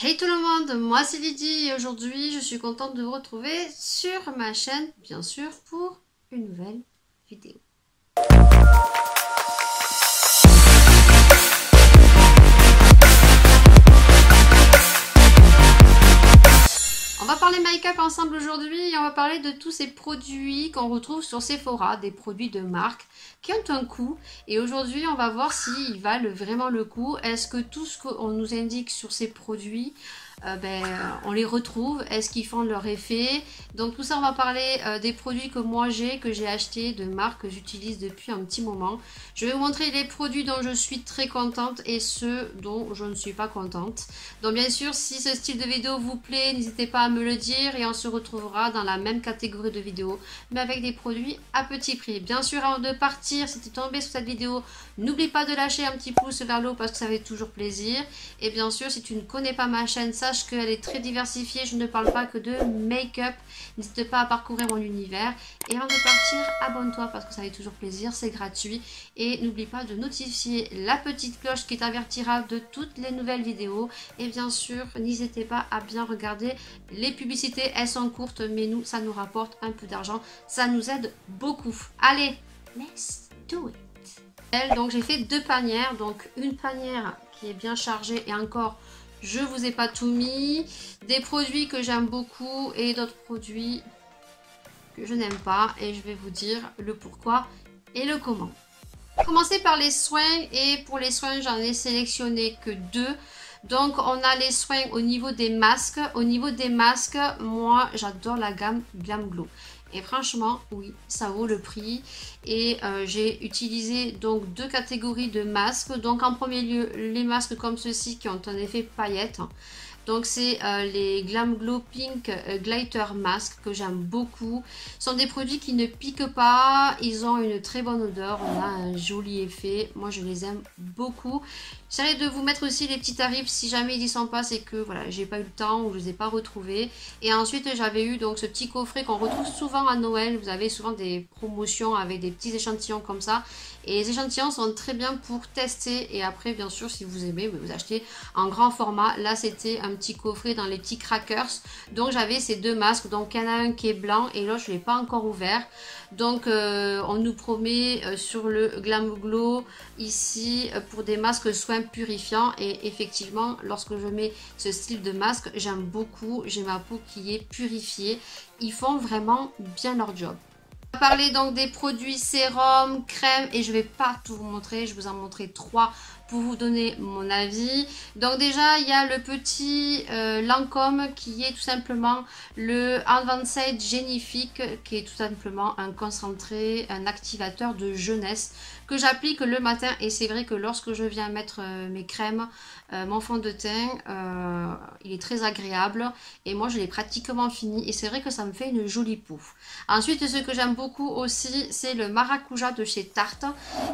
Hey tout le monde, moi c'est Lydie et aujourd'hui je suis contente de vous retrouver sur ma chaîne, bien sûr, pour une nouvelle vidéo. On va parler make-up ensemble aujourd'hui et on va parler de tous ces produits qu'on retrouve sur Sephora, des produits de marque qui ont un coût. Et aujourd'hui, on va voir s'ils valent vraiment le coup. Est-ce que tout ce qu'on nous indique sur ces produits, on les retrouve? Est-ce qu'ils font leur effet? Donc tout ça, on va parler des produits que moi que j'ai achetés de marques que j'utilise depuis un petit moment. Je vais vous montrer les produits dont je suis très contente et ceux dont je ne suis pas contente. Donc bien sûr, si ce style de vidéo vous plaît, n'hésitez pas à me le dire et on se retrouvera dans la même catégorie de vidéos, mais avec des produits à petit prix. Bien sûr, avant de partir, si tu es tombé sur cette vidéo, n'oublie pas de lâcher un petit pouce vers le haut parce que ça fait toujours plaisir. Et bien sûr, si tu ne connais pas ma chaîne, sache qu'elle est très diversifiée. Je ne parle pas que de make-up. N'hésite pas à parcourir mon univers. Et avant de partir, abonne-toi parce que ça fait toujours plaisir, c'est gratuit. Et n'oublie pas de notifier la petite cloche qui t'avertira de toutes les nouvelles vidéos. Et bien sûr, n'hésitez pas à bien regarder les publicités. Elles sont courtes, mais nous, ça nous rapporte un peu d'argent. Ça nous aide beaucoup. Allez, let's do it. Donc j'ai fait deux panières. Donc une panière qui est bien chargée et encore, je vous ai pas tout mis. Des produits que j'aime beaucoup et d'autres produits que je n'aime pas. Et je vais vous dire le pourquoi et le comment. Commencer par les soins. Et pour les soins, j'en ai sélectionné que deux. Donc on a les soins au niveau des masques. Au niveau des masques, moi j'adore la gamme Glam Glow. Et franchement, oui, ça vaut le prix. Et j'ai utilisé donc deux catégories de masques. Donc en premier lieu, les masques comme ceux-ci qui ont un effet paillette. Donc c'est les Glam Glow Pink Glitter Mask que j'aime beaucoup. Ce sont des produits qui ne piquent pas. Ils ont une très bonne odeur. On a un joli effet. Moi je les aime beaucoup. J'essaie de vous mettre aussi les petits tarifs. Si jamais ils y sont pas, c'est que voilà, j'ai pas eu le temps ou je les ai pas retrouvés. Et ensuite j'avais eu donc ce petit coffret qu'on retrouve souvent à Noël. Vous avez souvent des promotions avec des petits échantillons comme ça. Et les échantillons sont très bien pour tester. Et après bien sûr si vous aimez, vous achetez en grand format. Là c'était un petit coffret dans les petits crackers. Donc j'avais ces deux masques. Donc il y en a un qui est blanc et l'autre je ne l'ai pas encore ouvert. Donc on nous promet sur le Glam Glow ici pour des masques soins purifiants. Et effectivement lorsque je mets ce style de masque, j'aime beaucoup. J'ai ma peau qui est purifiée. Ils font vraiment bien leur job. On va parler donc des produits sérum, crème et je ne vais pas tout vous montrer. Je vous en montrer trois pour vous donner mon avis. Donc déjà il y a le petit Lancôme qui est tout simplement le Advanced Genifique qui est tout simplement un concentré, un activateur de jeunesse que j'applique le matin. Et c'est vrai que lorsque je viens mettre mes crèmes, mon fond de teint, il est très agréable et moi je l'ai pratiquement fini et c'est vrai que ça me fait une jolie peau. Ensuite ce que j'aime beaucoup aussi c'est le Maracuja de chez Tarte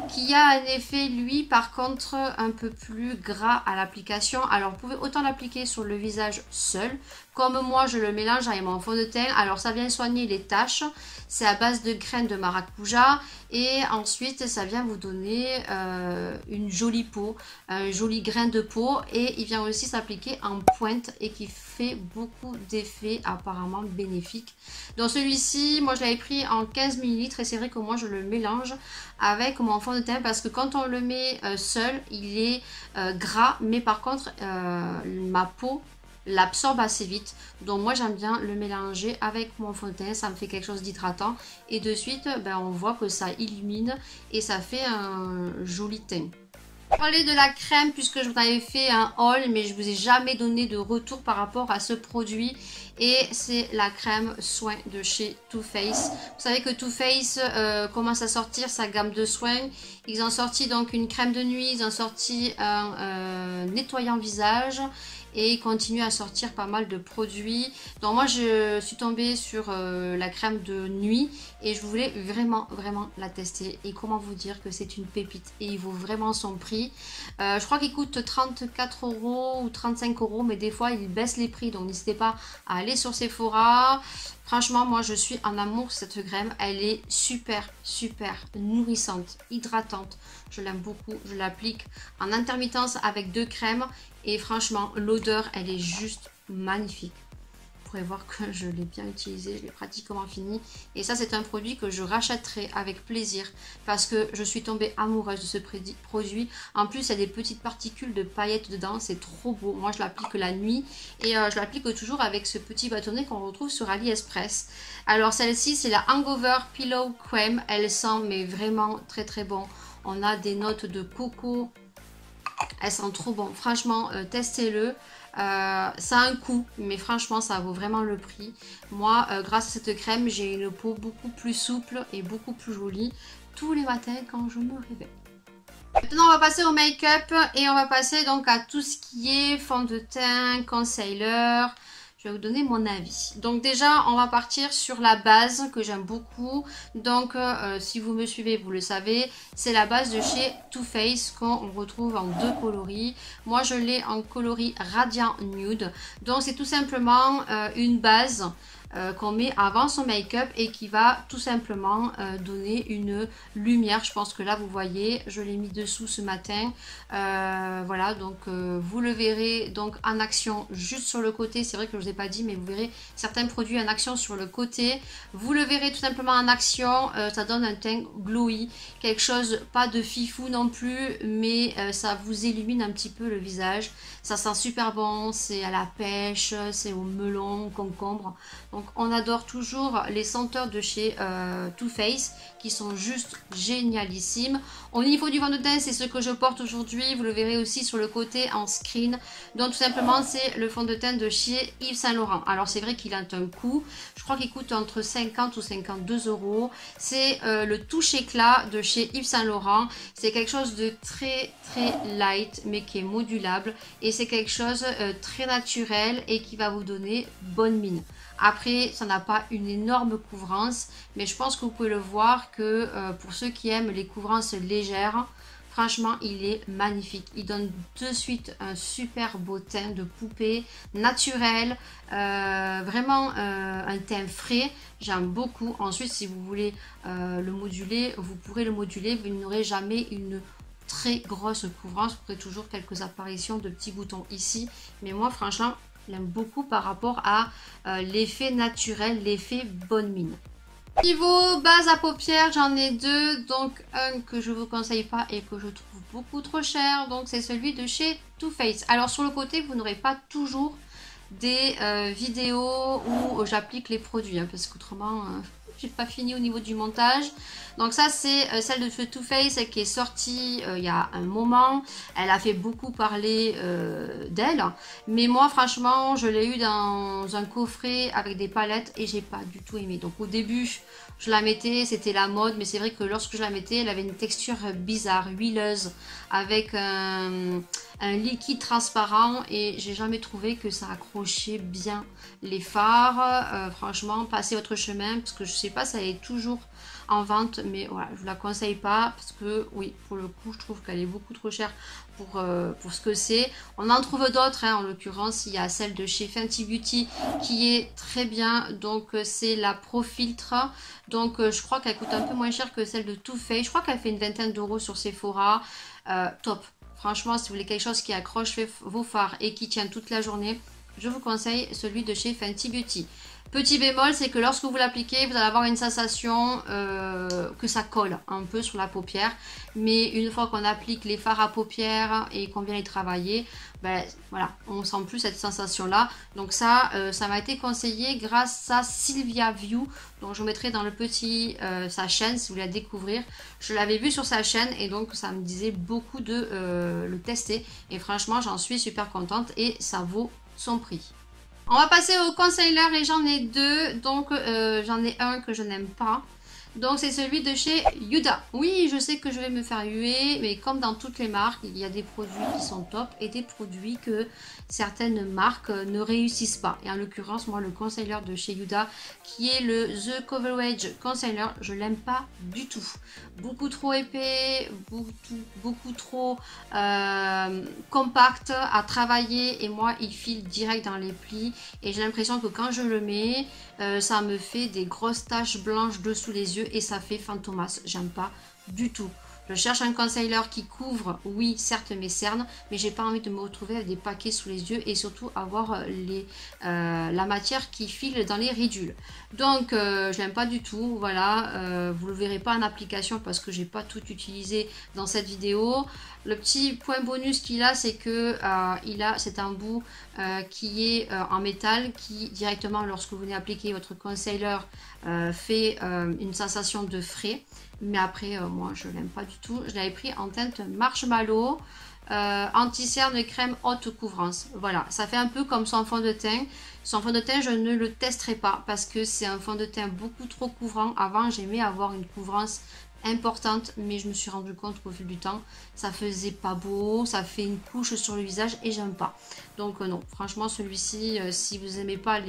qui a un effet lui par contre un peu plus gras à l'application. Alors vous pouvez autant l'appliquer sur le visage seul comme moi je le mélange avec mon fond de teint. Alors ça vient soigner les taches, c'est à base de graines de maracuja et ensuite ça vient vous donner une jolie peau, un joli grain de peau et il vient aussi s'appliquer en pointe et qui fait beaucoup d'effets apparemment bénéfiques. Donc celui-ci moi je l'avais pris en 15 ml et c'est vrai que moi je le mélange avec mon fond de teint parce que quand on le met seul il est gras mais par contre ma peau l'absorbe assez vite. Donc moi j'aime bien le mélanger avec mon fond de teint, ça me fait quelque chose d'hydratant et de suite on voit que ça illumine et ça fait un joli teint. Je vais parler de la crème puisque je vous avais fait un haul mais je vous ai jamais donné de retour par rapport à ce produit et c'est la crème soin de chez Too Faced. Vous savez que Too Faced commence à sortir sa gamme de soins. Ils ont sorti donc une crème de nuit, ils ont sorti un nettoyant visage et il continue à sortir pas mal de produits. Donc moi je suis tombée sur la crème de nuit et je voulais vraiment la tester. Et comment vous dire que c'est une pépite et il vaut vraiment son prix. Je crois qu'il coûte 34 € ou 35 €, mais des fois il baisse les prix, donc n'hésitez pas à aller sur Sephora. Franchement, moi je suis en amour de cette crème, elle est super nourrissante, hydratante. Je l'aime beaucoup, je l'applique en intermittence avec 2 crèmes et franchement l'odeur elle est juste magnifique. Vous pourrez voir que je l'ai bien utilisé, je l'ai pratiquement fini. Et ça c'est un produit que je rachèterai avec plaisir parce que je suis tombée amoureuse de ce produit. En plus il y a des petites particules de paillettes dedans, c'est trop beau. Moi je l'applique la nuit et je l'applique toujours avec ce petit bâtonnet qu'on retrouve sur AliExpress. Alors celle-ci c'est la Hangover Pillow Cream, elle sent mais vraiment très bon. On a des notes de coco, elle sent trop bon, franchement testez-le. Ça a un coût, mais franchement ça vaut vraiment le prix. Moi grâce à cette crème j'ai une peau beaucoup plus souple et beaucoup plus jolie tous les matins quand je me réveille. Maintenant on va passer au make-up et on va passer donc à tout ce qui est fond de teint, concealer. Je vais vous donner mon avis. Donc déjà, on va partir sur la base que j'aime beaucoup. Donc si vous me suivez, vous le savez, c'est la base de chez Too Faced qu'on retrouve en 2 coloris. Moi, je l'ai en coloris Radiant Nude. Donc c'est tout simplement une base qu'on met avant son make-up et qui va tout simplement donner une lumière. Je pense que là vous voyez, je l'ai mis dessous ce matin. Voilà, donc vous le verrez donc en action juste sur le côté. C'est vrai que je ne vous ai pas dit, mais vous verrez certains produits en action sur le côté. Vous le verrez tout simplement en action. Ça donne un teint glowy, quelque chose pas de fifou non plus, mais ça vous illumine un petit peu le visage. Ça sent super bon, c'est à la pêche, c'est au melon, au concombre. Donc on adore toujours les senteurs de chez Too Faced qui sont juste génialissimes. Au niveau du fond de teint, c'est ce que je porte aujourd'hui. Vous le verrez aussi sur le côté en screen. Donc tout simplement, c'est le fond de teint de chez Yves Saint Laurent. Alors c'est vrai qu'il a un coût. Je crois qu'il coûte entre 50 ou 52 €. C'est le touche éclat de chez Yves Saint Laurent. C'est quelque chose de très light mais qui est modulable. Et c'est quelque chose très naturel et qui va vous donner bonne mine. Après, ça n'a pas une énorme couvrance, mais je pense que vous pouvez le voir que pour ceux qui aiment les couvrances légères, franchement, il est magnifique. Il donne de suite un super beau teint de poupée, naturel, vraiment un teint frais. J'aime beaucoup. Ensuite, si vous voulez le moduler, vous pourrez le moduler. Vous n'aurez jamais une très grosse couvrance. Vous aurez toujours quelques apparitions de petits boutons ici. Mais moi, franchement, j'aime beaucoup par rapport à l'effet naturel, l'effet bonne mine. Niveau base à paupières, j'en ai 2. Donc un que je ne vous conseille pas et que je trouve beaucoup trop cher. Donc c'est celui de chez Too Faced. Alors sur le côté, vous n'aurez pas toujours des vidéos où j'applique les produits. Hein, parce qu'autrement, j'ai pas fini au niveau du montage. Donc ça c'est celle de Too Faced qui est sortie il y a un moment. Elle a fait beaucoup parler d'elle. Mais moi franchement je l'ai eu dans un coffret avec des palettes et j'ai pas du tout aimé. Donc au début je la mettais, c'était la mode. Mais c'est vrai que lorsque je la mettais, elle avait une texture bizarre, huileuse, avec un liquide transparent. Et j'ai jamais trouvé que ça accrochait bien les fards. Franchement, passez votre chemin parce que je sais pas si elle est toujours en vente, mais voilà, je vous la conseille pas parce que oui, pour le coup je trouve qu'elle est beaucoup trop chère pour ce que c'est. On en trouve d'autres, hein, en l'occurrence il y a celle de chez Fenty Beauty qui est très bien, donc c'est la Pro Filtre. Donc je crois qu'elle coûte un peu moins cher que celle de Too Faced. Je crois qu'elle fait une vingtaine d'euros sur Sephora. Top, franchement si vous voulez quelque chose qui accroche vos fards et qui tient toute la journée, je vous conseille celui de chez Fenty Beauty. Petit bémol, c'est que lorsque vous l'appliquez, vous allez avoir une sensation que ça colle un peu sur la paupière. Mais une fois qu'on applique les fards à paupières et qu'on vient les travailler, ben voilà, on sent plus cette sensation-là. Donc ça, ça m'a été conseillé grâce à Sylvia View. Donc je vous mettrai dans le petit sa chaîne si vous voulez la découvrir. Je l'avais vu sur sa chaîne et donc ça me disait beaucoup de le tester. Et franchement, j'en suis super contente et ça vaut son prix. On va passer au concealer et j'en ai 2. Donc j'en ai un que je n'aime pas. Donc c'est celui de chez Huda. Oui, je sais que je vais me faire huer, mais comme dans toutes les marques, il y a des produits qui sont top et des produits que certaines marques ne réussissent pas. Et en l'occurrence, moi, le concealer de chez Huda, qui est le The Coverage Concealer, je l'aime pas du tout. Beaucoup trop épais, beaucoup trop compact à travailler, et moi, il file direct dans les plis. Et j'ai l'impression que quand je le mets, ça me fait des grosses taches blanches dessous les yeux et ça fait fantomas. J'aime pas du tout. Je cherche un concealer qui couvre, oui, certes mes cernes, mais j'ai pas envie de me retrouver avec des paquets sous les yeux et surtout avoir la matière qui file dans les ridules. Donc, je l'aime pas du tout. Voilà, vous le verrez pas en application parce que j'ai pas tout utilisé dans cette vidéo. Le petit point bonus qu'il a, c'est que c'est un bout qui est en métal qui directement, lorsque vous venez appliquer votre concealer, fait une sensation de frais. Mais après, moi, je l'aime pas du tout. Je l'avais pris en teinte marshmallow, anti-cerne crème haute couvrance. Voilà, ça fait un peu comme son fond de teint. Son fond de teint, je ne le testerai pas parce que c'est un fond de teint beaucoup trop couvrant. Avant, j'aimais avoir une couvrance importante, mais je me suis rendu compte qu'au fil du temps, ça faisait pas beau, ça fait une couche sur le visage et j'aime pas. Donc non, franchement, celui-ci, si vous aimez pas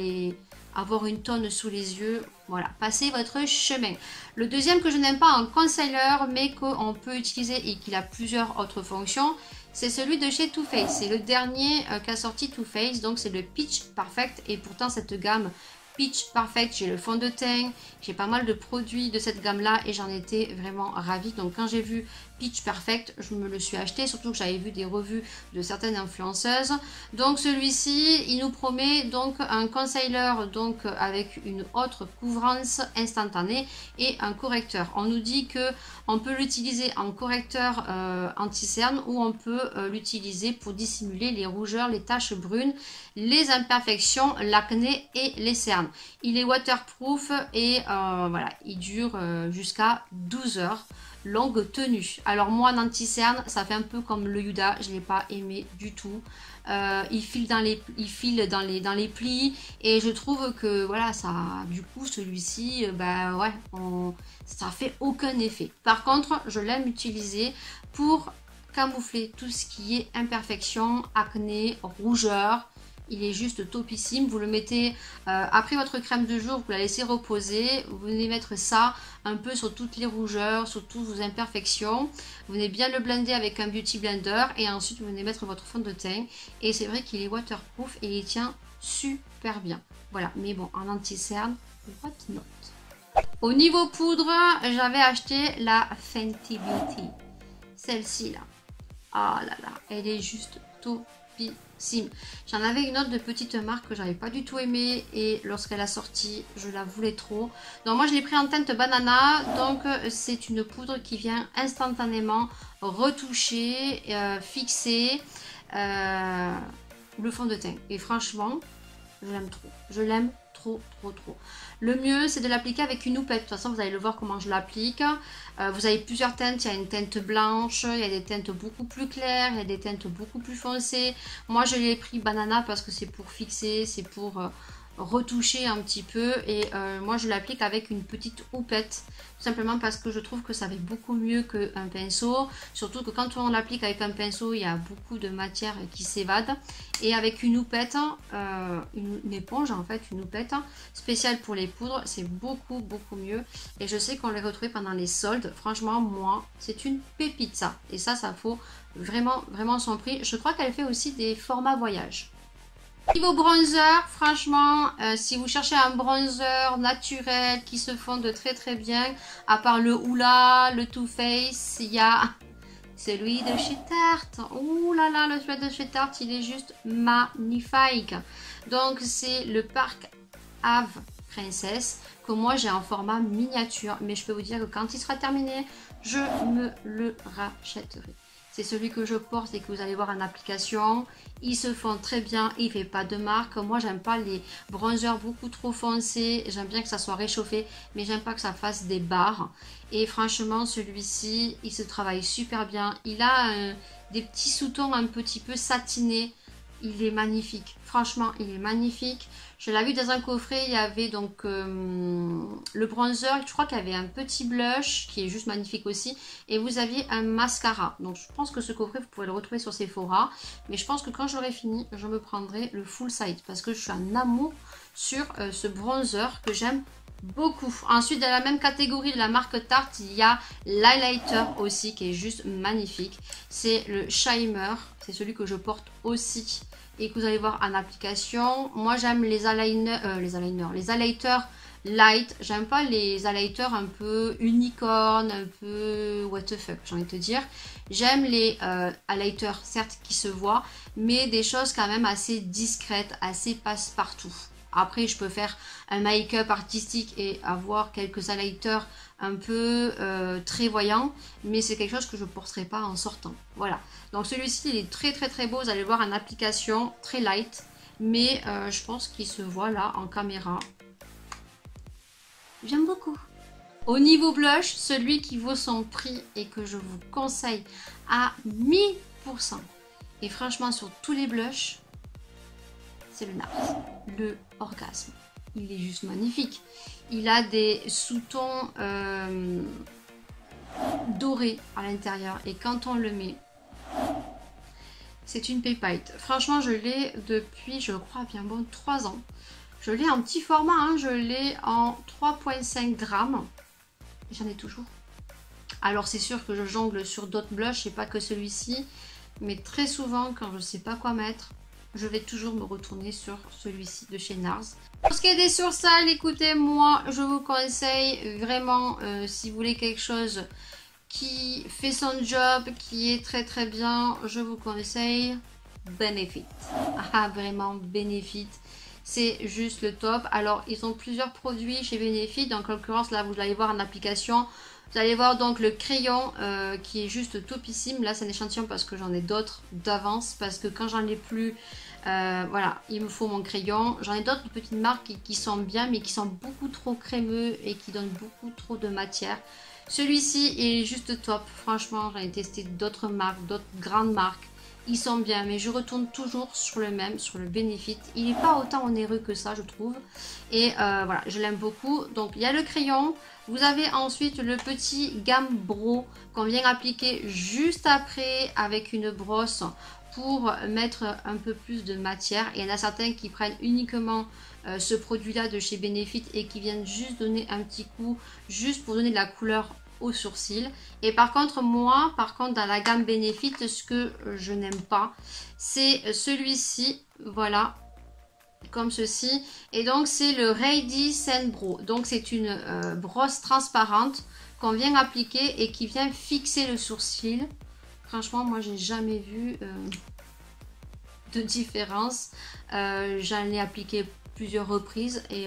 avoir une tonne sous les yeux, voilà, passez votre chemin. Le deuxième que je n'aime pas en concealer, mais qu'on peut utiliser et qu'il a plusieurs autres fonctions, c'est celui de chez Too Faced. C'est le dernier qu'a sorti Too Faced, donc c'est le Peach Perfect. Et pourtant, cette gamme Peach Perfect, j'ai le fond de teint, j'ai pas mal de produits de cette gamme là et j'en étais vraiment ravie. Donc quand j'ai vu Peach Perfect, je me le suis acheté, surtout que j'avais vu des revues de certaines influenceuses. Donc celui-ci, il nous promet donc un concealer donc avec une autre couvrance instantanée et un correcteur. On nous dit que on peut l'utiliser en correcteur anti-cerne ou on peut l'utiliser pour dissimuler les rougeurs, les taches brunes, les imperfections, l'acné et les cernes. Il est waterproof et voilà, il dure jusqu'à 12 heures. Longue tenue. Alors moi en anti-cerne, ça fait un peu comme le Huda, je ne l'ai pas aimé du tout. Il file dans les plis et je trouve que voilà, ça, du coup celui-ci, bah ouais, ça fait aucun effet. Par contre, je l'aime utiliser pour camoufler tout ce qui est imperfection, acné, rougeur. Il est juste topissime. Vous le mettez après votre crème de jour, vous la laissez reposer. Vous venez mettre ça un peu sur toutes les rougeurs, sur toutes vos imperfections. Vous venez bien le blender avec un beauty blender et ensuite vous venez mettre votre fond de teint. Et c'est vrai qu'il est waterproof et il tient super bien. Voilà, mais bon, en anti-cerne, what not. Au niveau poudre, j'avais acheté la Fenty Beauty. Celle-ci là. Ah là là, elle est juste topissime. J'en avais une autre de petite marque que j'avais pas du tout aimée et lorsqu'elle a sorti, je la voulais trop. Donc moi je l'ai pris en teinte banana. Donc c'est une poudre qui vient instantanément retoucher, fixer le fond de teint. Et franchement, je l'aime trop. Je l'aime trop. Le mieux c'est de l'appliquer avec une houppette. De toute façon vous allez le voir comment je l'applique. Vous avez plusieurs teintes, il y a une teinte blanche, il y a des teintes beaucoup plus claires, il y a des teintes beaucoup plus foncées. Moi je l'ai pris banana parce que c'est pour fixer, c'est pour retoucher un petit peu et moi je l'applique avec une petite houppette tout simplement parce que je trouve que ça fait beaucoup mieux qu'un pinceau, surtout que quand on l'applique avec un pinceau il y a beaucoup de matière qui s'évade et avec une houppette, une éponge en fait, une houppette spéciale pour les poudres, c'est beaucoup mieux et je sais qu'on les retrouve pendant les soldes. Franchement moi c'est une pépite ça et ça vaut vraiment son prix. Je crois qu'elle fait aussi des formats voyage. Niveau bronzer, franchement, si vous cherchez un bronzer naturel qui se fonde très bien, à part le Hoola, le Too Faced, il y a celui de chez Tarte. Ouh là là, celui de chez Tarte, il est juste magnifique. Donc c'est le Park Ave Princess que moi j'ai en format miniature, mais je peux vous dire que quand il sera terminé, je me le rachèterai. C'est celui que je porte et que vous allez voir en application. Ils se font très bien, il ne fait pas de marque. Moi, j'aime pas les bronzers beaucoup trop foncés. J'aime bien que ça soit réchauffé, mais j'aime pas que ça fasse des barres. Et franchement, celui-ci, il se travaille super bien. Il a des petits sous-tons un petit peu satinés. il est magnifique. Franchement, il est magnifique. Je l'ai vu dans un coffret, il y avait donc le bronzer, je crois qu'il y avait un petit blush qui est juste magnifique aussi. Et vous aviez un mascara. Donc je pense que ce coffret, vous pouvez le retrouver sur Sephora. Mais je pense que quand j'aurai fini, je me prendrai le full side. Parce que je suis en amour sur ce bronzer que j'aime beaucoup. Ensuite, dans la même catégorie de la marque Tarte, il y a l'highlighter aussi qui est juste magnifique. C'est le Shimmer. C'est celui que je porte aussi et que vous allez voir en application. Moi j'aime les highlighters light. J'aime pas les highlighters un peu unicorn, un peu what the fuck, j'ai envie de te dire. J'aime les highlighters certes qui se voient, mais des choses quand même assez discrètes, assez passe-partout. Après, je peux faire un make-up artistique et avoir quelques highlighters un peu très voyants, mais c'est quelque chose que je ne porterai pas en sortant. Voilà. Donc celui-ci, il est très très très beau. Vous allez le voir en application, très light, mais je pense qu'il se voit là en caméra. J'aime beaucoup. Au niveau blush, celui qui vaut son prix et que je vous conseille à 1000%. Et franchement, sur tous les blushs, c'est le NARS, le Orgasme. Il est juste magnifique. Il a des sous-tons dorés à l'intérieur et quand on le met, c'est une pépite. Franchement, je l'ai depuis, je crois, bien bon 3 ans. Je l'ai en petit format, hein, je l'ai en 3,5 grammes. J'en ai toujours. Alors c'est sûr que je jongle sur d'autres blushs et pas que celui-ci, mais très souvent quand je ne sais pas quoi mettre, je vais toujours me retourner sur celui-ci de chez NARS. Pour ce qui est des sursales, écoutez, moi, je vous conseille vraiment, si vous voulez quelque chose qui fait son job, qui est très très bien, je vous conseille Benefit. Ah, vraiment Benefit. C'est juste le top. Alors, ils ont plusieurs produits chez Benefit. Donc, en l'occurrence, là, vous allez voir en application. Vous allez voir donc le crayon qui est juste topissime. Là, c'est un échantillon parce que j'en ai d'autres d'avance. Parce que quand j'en ai plus, voilà, il me faut mon crayon. J'en ai d'autres de petites marques qui sont bien, mais qui sont beaucoup trop crémeux et qui donnent beaucoup trop de matière. Celui-ci est juste top. Franchement, j'en ai testé d'autres marques, d'autres grandes marques. Ils sont bien, mais je retourne toujours sur le même, sur le Benefit. Il n'est pas autant onéreux que ça, je trouve. Et voilà, je l'aime beaucoup. Donc, il y a le crayon. Vous avez ensuite le petit Gambro qu'on vient appliquer juste après avec une brosse pour mettre un peu plus de matière. Et il y en a certains qui prennent uniquement ce produit-là de chez Benefit et qui viennent juste donner un petit coup, juste pour donner de la couleur aux sourcils. Et par contre, moi, dans la gamme Benefit, ce que je n'aime pas, c'est celui-ci, voilà, comme ceci. Et donc, c'est le Ready Sand Brow. Donc, c'est une brosse transparente qu'on vient appliquer et qui vient fixer le sourcil. Franchement, moi, j'ai jamais vu de différence. J'en ai appliqué plusieurs reprises et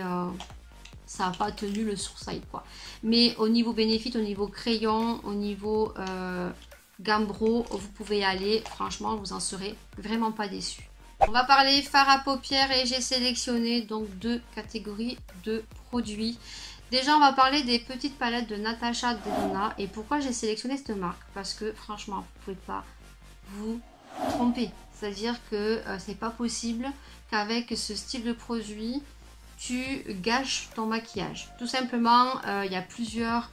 ça n'a pas tenu le sourcil quoi. Mais au niveau Benefit, au niveau crayon, au niveau Gambro, vous pouvez y aller. Franchement, vous en serez vraiment pas déçus. On va parler fard à paupières et j'ai sélectionné donc 2 catégories de produits. Déjà, on va parler des petites palettes de Natasha Denona. Et pourquoi j'ai sélectionné cette marque? Parce que franchement, vous pouvez pas vous tromper. C'est-à-dire que c'est pas possible qu'avec ce style de produit, tu gâches ton maquillage. Tout simplement, il y a plusieurs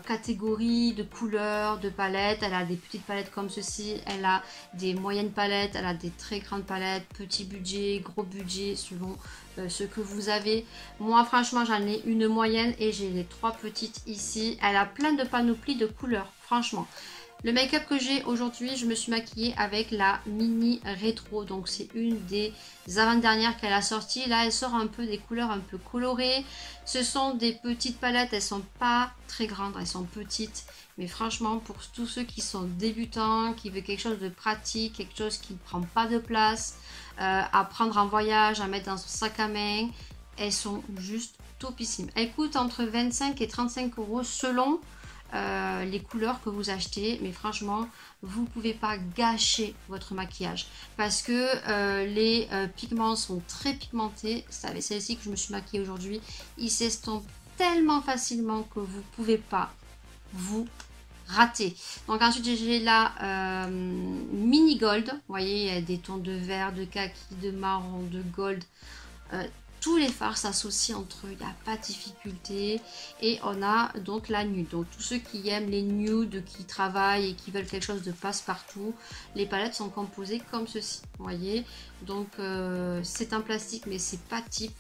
catégories de couleurs, de palettes. Elle a des petites palettes comme ceci, elle a des moyennes palettes, elle a des très grandes palettes, petit budget, gros budget, selon ce que vous avez. Moi, franchement, j'en ai une moyenne et j'ai les 3 petites ici. Elle a plein de panoplies de couleurs, franchement. Le make-up que j'ai aujourd'hui, je me suis maquillée avec la mini rétro. Donc c'est une des avant-dernières qu'elle a sorties. Là, elle sort un peu des couleurs un peu colorées. Ce sont des petites palettes, elles sont pas très grandes, elles sont petites. Mais franchement, pour tous ceux qui sont débutants, qui veulent quelque chose de pratique, quelque chose qui ne prend pas de place, à prendre en voyage, à mettre dans son sac à main, elles sont juste topissimes. Elles coûtent entre 25 et 35 € selon les couleurs que vous achetez, mais franchement vous pouvez pas gâcher votre maquillage parce que les pigments sont très pigmentés. C'est avec celle-ci que je me suis maquillée aujourd'hui. Ils s'estompent tellement facilement que vous pouvez pas vous raté. Donc ensuite j'ai la mini gold, vous voyez il y a des tons de vert, de kaki, de marron, de gold, tous les fards s'associent entre eux, il n'y a pas de difficulté. Et on a donc la nude, donc tous ceux qui aiment les nudes, qui travaillent et qui veulent quelque chose de passe-partout, les palettes sont composées comme ceci, vous voyez. Donc c'est un plastique mais c'est pas type.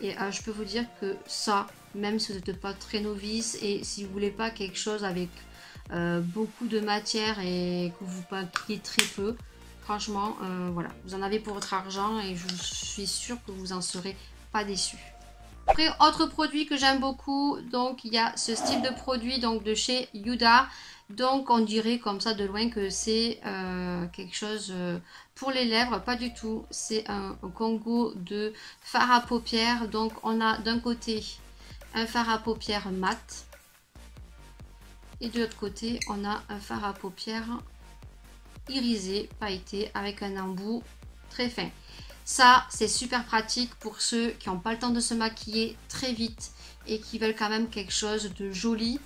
Et je peux vous dire que ça, même si vous n'êtes pas très novice et si vous voulez pas quelque chose avec beaucoup de matière et que vous paquiez très peu, franchement, voilà, vous en avez pour votre argent et je suis sûre que vous en serez pas déçus. Après, autre produit que j'aime beaucoup, donc il y a ce style de produit donc de chez Huda. Donc on dirait comme ça de loin que c'est quelque chose pour les lèvres, pas du tout. C'est un Congo de fard à paupières. Donc on a d'un côté un fard à paupières mat et de l'autre côté on a un fard à paupières irisé, pailleté avec un embout très fin. Ça c'est super pratique pour ceux qui n'ont pas le temps de se maquiller très vite et qui veulent quand même quelque chose de joli.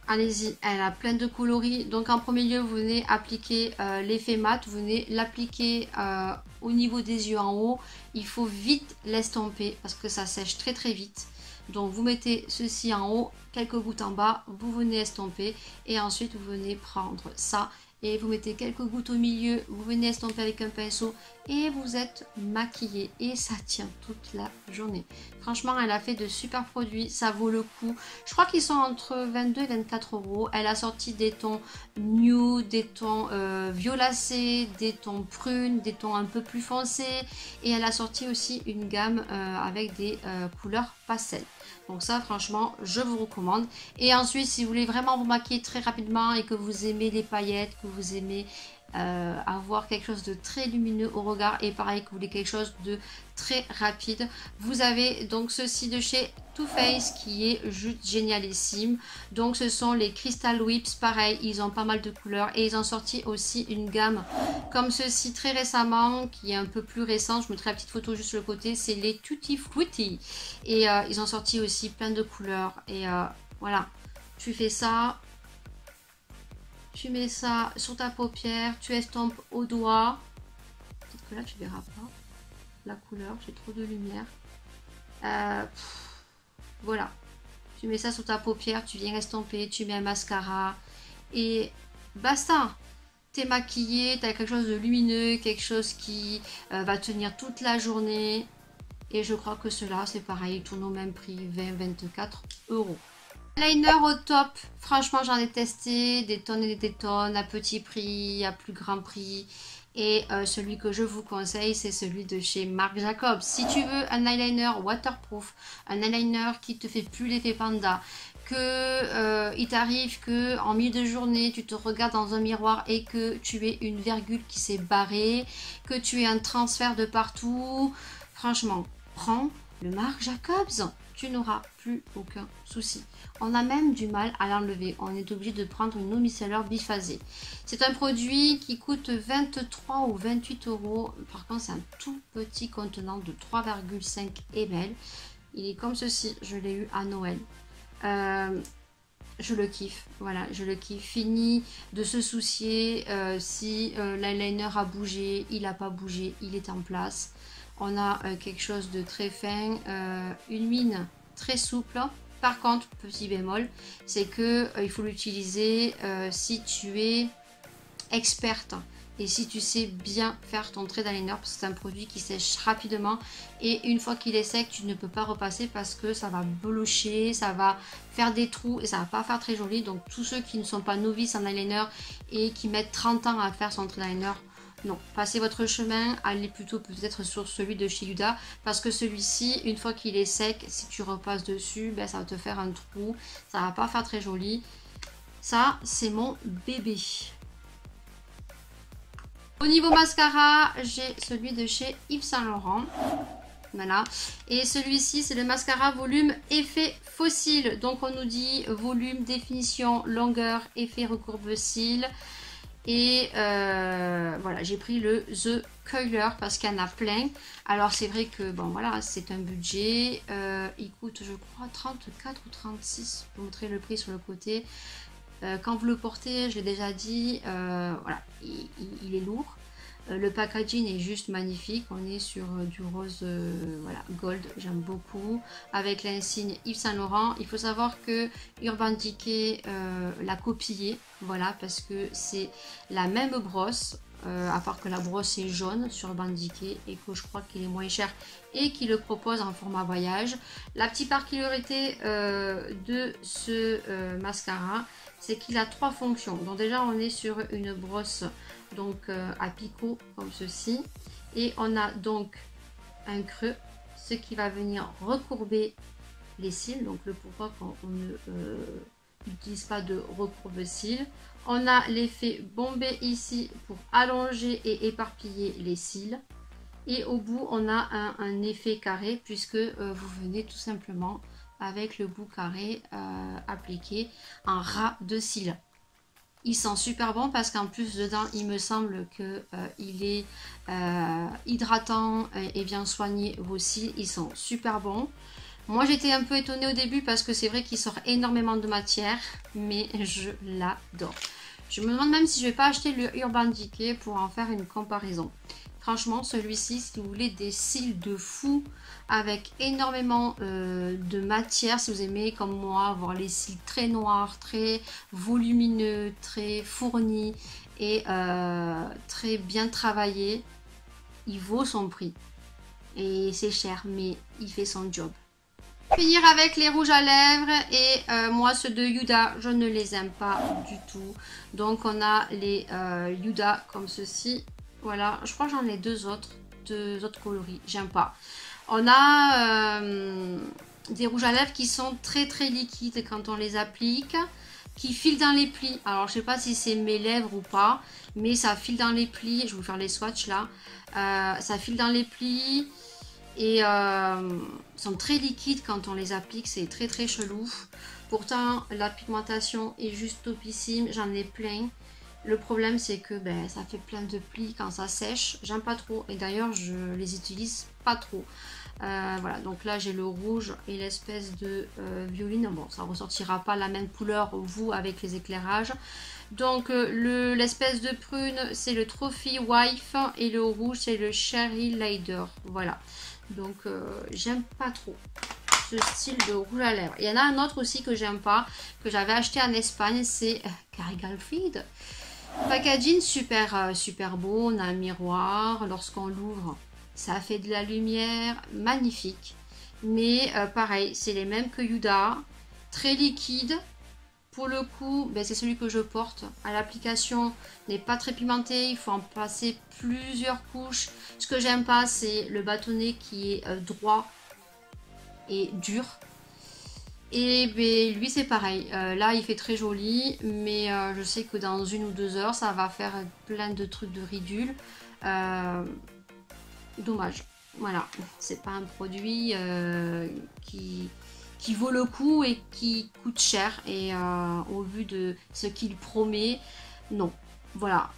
Allez-y, elle a plein de coloris. Donc en premier lieu, vous venez appliquer l'effet mat. Vous venez l'appliquer au niveau des yeux en haut. Il faut vite l'estomper parce que ça sèche très très vite. Donc vous mettez ceci en haut, quelques gouttes en bas, vous venez estomper. Et ensuite, vous venez prendre ça et vous mettez quelques gouttes au milieu. Vous venez estomper avec un pinceau et vous êtes maquillé. Et ça tient toute la journée. Franchement, elle a fait de super produits. Ça vaut le coup. Je crois qu'ils sont entre 22 et 24 €. Elle a sorti des tons nude, des tons violacés, des tons prunes, des tons un peu plus foncés. Et elle a sorti aussi une gamme avec des couleurs pastel. Donc ça, franchement, je vous recommande. Et ensuite, si vous voulez vraiment vous maquiller très rapidement et que vous aimez les paillettes, que vous aimez avoir quelque chose de très lumineux au regard et pareil que vous voulez quelque chose de très rapide, vous avez donc ceci de chez Too Faced qui est juste génialissime. Donc ce sont les Crystal Whips, pareil, ils ont pas mal de couleurs et ils ont sorti aussi une gamme comme ceci très récemment qui est un peu plus récente. Je mettrai la petite photo juste sur le côté, c'est les Tutti Frutti et ils ont sorti aussi plein de couleurs et voilà, tu fais ça. Tu mets ça sur ta paupière, tu estompes au doigt. Peut-être que là tu verras pas la couleur, j'ai trop de lumière. Voilà. Tu mets ça sur ta paupière, tu viens estomper, tu mets un mascara et basta. T'es maquillé, t'as quelque chose de lumineux, quelque chose qui va tenir toute la journée. Et je crois que cela c'est pareil, ils tournent au même prix, 20-24 €. Liner au top, franchement j'en ai testé des tonnes et des tonnes à petit prix, à plus grand prix et celui que je vous conseille c'est celui de chez Marc Jacobs. Si tu veux un eyeliner waterproof, un eyeliner qui te fait plus l'effet panda, que il t'arrive que en milieu de journée tu te regardes dans un miroir et que tu aies une virgule qui s'est barrée, que tu aies un transfert de partout, franchement prends le Marc Jacobs. Tu n'auras plus aucun souci. On a même du mal à l'enlever. On est obligé de prendre une eau micellaire biphasée. C'est un produit qui coûte 23 ou 28 €. Par contre, c'est un tout petit contenant de 3,5 ml. Il est comme ceci. Je l'ai eu à Noël. Je le kiffe. Voilà, je le kiffe. Fini de se soucier si l'eyeliner a bougé. Il n'a pas bougé. Il est en place. On a quelque chose de très fin, une mine très souple. Par contre, petit bémol, c'est que il faut l'utiliser si tu es experte et si tu sais bien faire ton trait d'eyeliner parce que c'est un produit qui sèche rapidement et une fois qu'il est sec, tu ne peux pas repasser parce que ça va blocher, ça va faire des trous et ça va pas faire très joli. Donc tous ceux qui ne sont pas novices en eyeliner et qui mettent 30 ans à faire son trait d'eyeliner, non, passez votre chemin, allez plutôt peut-être sur celui de chez Huda parce que celui-ci, une fois qu'il est sec, si tu repasses dessus, ben, ça va te faire un trou, ça va pas faire très joli. Ça, c'est mon bébé. Au niveau mascara, j'ai celui de chez Yves Saint Laurent. Voilà. Et celui-ci, c'est le mascara volume effet fossile. Donc on nous dit volume, définition, longueur, effet recourbe cils. Et voilà, j'ai pris le The Curler parce qu'il y en a plein. Alors c'est vrai que bon voilà, c'est un budget. Il coûte je crois 34 ou 36. Je vous montrer le prix sur le côté. Quand vous le portez, je l'ai déjà dit, voilà, il est lourd. Le packaging est juste magnifique. On est sur du rose voilà, gold, j'aime beaucoup. Avec l'insigne Yves Saint Laurent. Il faut savoir que Urban Decay l'a copié, voilà, parce que c'est la même brosse. À part que la brosse est jaune sur Urban Decay et que je crois qu'il est moins cher et qu'il le propose en format voyage. La petite particularité de ce mascara, c'est qu'il a 3 fonctions. Donc déjà on est sur une brosse donc à picot comme ceci et on a donc un creux, ce qui va venir recourber les cils. Donc le pourquoi quand on ne n'utilise pas de recourbe-cils. On a l'effet bombé ici pour allonger et éparpiller les cils. Et au bout, on a un effet carré puisque vous venez tout simplement avec le bout carré appliquer un ras de cils. Il sent super bon parce qu'en plus dedans, il me semble que il est hydratant et vient soigner vos cils. Ils sont super bons. Moi j'étais un peu étonnée au début parce que c'est vrai qu'il sort énormément de matière, mais je l'adore. Je me demande même si je vais pas acheter le Urban Decay pour en faire une comparaison. Franchement celui-ci, si vous voulez des cils de fou avec énormément de matière, si vous aimez comme moi avoir les cils très noirs, très volumineux, très fournis et très bien travaillés, il vaut son prix. Et c'est cher mais il fait son job. Finir avec les rouges à lèvres et moi ceux de Huda je ne les aime pas du tout, donc on a les Huda comme ceci, voilà, je crois que j'en ai deux autres coloris, j'aime pas. On a des rouges à lèvres qui sont très liquides quand on les applique, qui filent dans les plis. Alors je sais pas si c'est mes lèvres ou pas, mais ça file dans les plis. Je vais vous faire les swatchs là, ça file dans les plis. Et sont très liquides quand on les applique, c'est très chelou. Pourtant la pigmentation est juste topissime, j'en ai plein. Le problème c'est que ça fait plein de plis quand ça sèche, j'aime pas trop et d'ailleurs je les utilise pas trop. Voilà, donc là j'ai le rouge et l'espèce de violine. Bon, ça ressortira pas la même couleur vous avec les éclairages. Donc l'espèce de prune c'est le Trophy Wife et le rouge c'est le Cherry Lider. Voilà. Donc j'aime pas trop ce style de rouge à lèvres. Il y en a un autre aussi que j'aime pas, que j'avais acheté en Espagne, c'est Carigal Feed. Packaging super beau, on a un miroir, lorsqu'on l'ouvre ça fait de la lumière, magnifique. Mais pareil, c'est les mêmes que Huda, très liquide. Pour le coup, c'est celui que je porte. À l'application n'est pas très pimenté, il faut en passer plusieurs couches. Ce que j'aime pas, c'est le bâtonnet qui est droit et dur. Et lui, c'est pareil. Là, il fait très joli, mais je sais que dans 1 ou 2 heures, ça va faire plein de trucs de ridule. Dommage. Voilà, c'est pas un produit qui vaut le coup et qui coûte cher et au vu de ce qu'il promet, non. Voilà,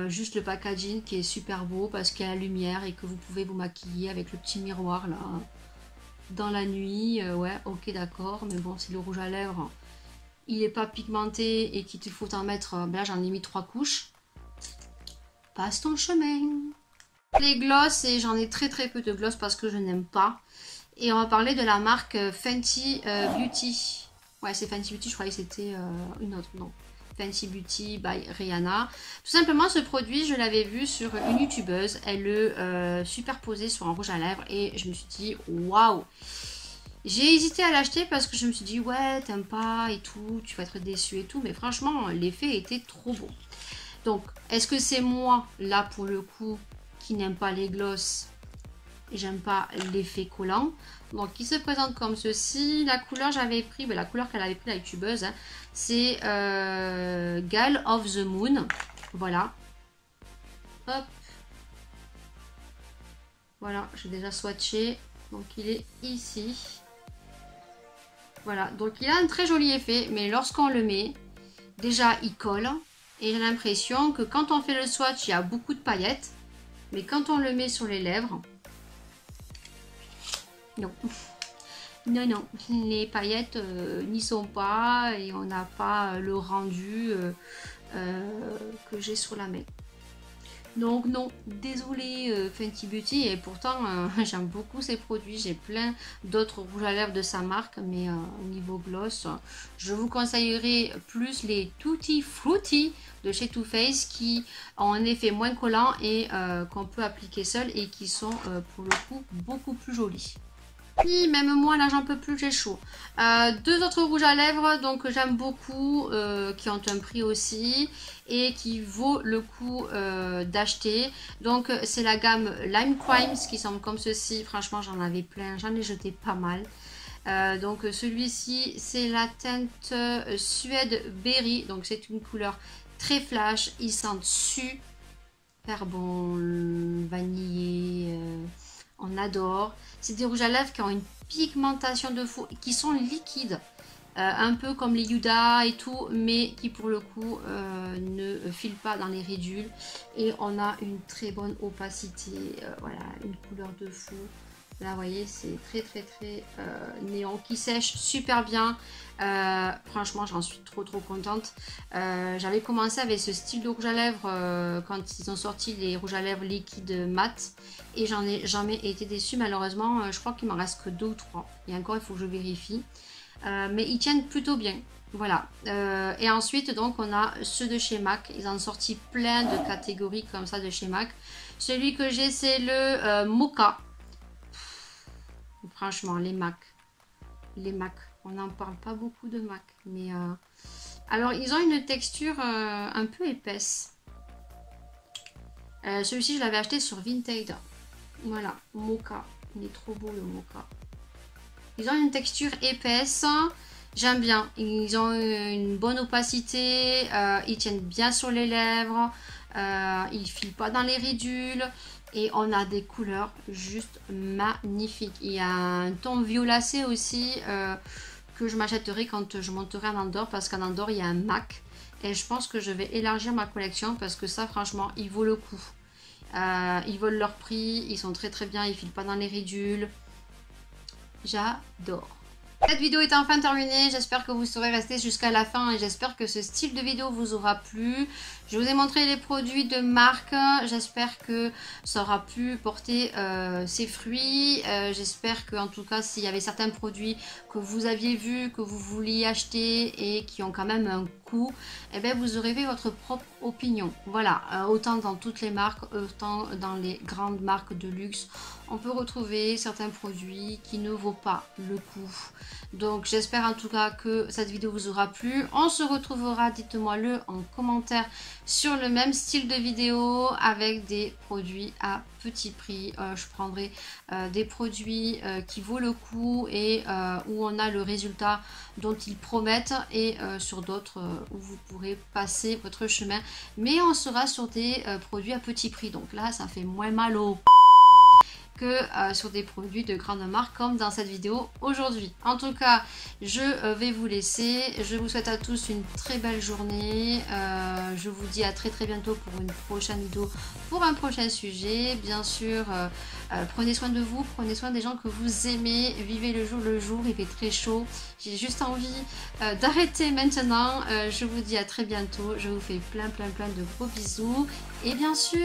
juste le packaging qui est super beau parce qu'il y a la lumière et que vous pouvez vous maquiller avec le petit miroir là dans la nuit. Ouais, ok, d'accord, mais bon, c'est le rouge à lèvres, il n'est pas pigmenté et qu'il te faut en mettre, là j'en ai mis 3 couches. Passe ton chemin. Les gloss, et j'en ai très peu de gloss parce que je n'aime pas. Et on va parler de la marque Fenty Beauty. Ouais, c'est Fenty Beauty, je croyais que c'était une autre. Non, Fenty Beauty by Rihanna. Tout simplement, ce produit, je l'avais vu sur une youtubeuse. Elle le superposait sur un rouge à lèvres et je me suis dit, waouh! J'ai hésité à l'acheter parce que je me suis dit, ouais, t'aimes pas et tout, tu vas être déçu et tout. Mais franchement, l'effet était trop beau. Donc, est-ce que c'est moi, là, pour le coup, qui n'aime pas les gloss? J'aime pas l'effet collant. Donc il se présente comme ceci. La couleur j'avais pris, la couleur qu'elle avait pris la youtubeuse, hein, c'est Gale of the Moon. Voilà. Hop. Voilà, j'ai déjà swatché. Donc il est ici. Voilà, donc il a un très joli effet, mais lorsqu'on le met, déjà il colle. Et j'ai l'impression que quand on fait le swatch, il y a beaucoup de paillettes. Mais quand on le met sur les lèvres, non. Non, non, les paillettes n'y sont pas et on n'a pas le rendu que j'ai sur la main. Donc non, désolé Fenty Beauty, et pourtant j'aime beaucoup ces produits, j'ai plein d'autres rouges à lèvres de sa marque, mais au niveau gloss, je vous conseillerais plus les Tutti Frutti de chez Too Faced qui ont un effet moins collant et qu'on peut appliquer seul et qui sont pour le coup beaucoup plus jolis. Puis même moi là j'en peux plus, j'ai chaud. Deux autres rouges à lèvres donc que j'aime beaucoup, qui ont un prix aussi et qui vaut le coup d'acheter. Donc c'est la gamme Lime Crimes qui semble comme ceci. Franchement j'en avais plein, j'en ai jeté pas mal. Donc celui-ci c'est la teinte Suède Berry, donc c'est une couleur très flash, ils sentent super bon, vanillé, on adore. C'est des rouges à lèvres qui ont une pigmentation de fou, qui sont liquides, un peu comme les Huda et tout, mais qui pour le coup ne filent pas dans les ridules. Et on a une très bonne opacité, voilà, une couleur de fou. Là, vous voyez, c'est très néon, qui sèche super bien. Franchement, j'en suis trop contente. J'avais commencé avec ce style de rouge à lèvres quand ils ont sorti les rouges à lèvres liquides mat. Et j'en ai jamais été déçue, malheureusement. Je crois qu'il m'en reste que 2 ou 3. Et encore, il faut que je vérifie. Mais ils tiennent plutôt bien. Voilà. Et ensuite, donc, on a ceux de chez MAC. Ils ont sorti plein de catégories comme ça de chez MAC. Celui que j'ai, c'est le Mocha. Franchement, les MAC, on n'en parle pas beaucoup de MAC, mais alors ils ont une texture un peu épaisse. Celui-ci, je l'avais acheté sur Vinted. Voilà, Mocha, il est trop beau le Mocha. Ils ont une texture épaisse, j'aime bien. Ils ont une bonne opacité, ils tiennent bien sur les lèvres, ils ne filent pas dans les ridules. Et on a des couleurs juste magnifiques. Il y a un ton violacé aussi que je m'achèterai quand je monterai en Andorre. Parce qu'en Andorre, il y a un MAC. Et je pense que je vais élargir ma collection parce que ça, franchement, il vaut le coup. Ils volent leur prix. Ils sont très bien. Ils ne filent pas dans les ridules. J'adore. Cette vidéo est enfin terminée, j'espère que vous serez resté jusqu'à la fin et j'espère que ce style de vidéo vous aura plu. Je vous ai montré les produits de marque, j'espère que ça aura pu porter ses fruits. J'espère que en tout cas s'il y avait certains produits que vous aviez vus, que vous vouliez acheter et qui ont quand même un coût, eh bien vous aurez fait votre propre opinion. Voilà, autant dans toutes les marques, autant dans les grandes marques de luxe, on peut retrouver certains produits qui ne vaut pas le coup. Donc j'espère en tout cas que cette vidéo vous aura plu. On se retrouvera, dites-moi le en commentaire, sur le même style de vidéo avec des produits à petit prix. Je prendrai des produits qui vaut le coup et où on a le résultat dont ils promettent et sur d'autres où vous pourrez passer votre chemin. Mais on sera sur des produits à petit prix. Donc là ça fait moins mal au que sur des produits de grande marque comme dans cette vidéo aujourd'hui. En tout cas, je vais vous laisser. Je vous souhaite à tous une très belle journée. Je vous dis à très bientôt pour une prochaine vidéo, pour un prochain sujet. Bien sûr, prenez soin de vous, prenez soin des gens que vous aimez. Vivez le jour, il fait très chaud. J'ai juste envie d'arrêter maintenant. Je vous dis à très bientôt. Je vous fais plein de gros bisous. Et bien sûr...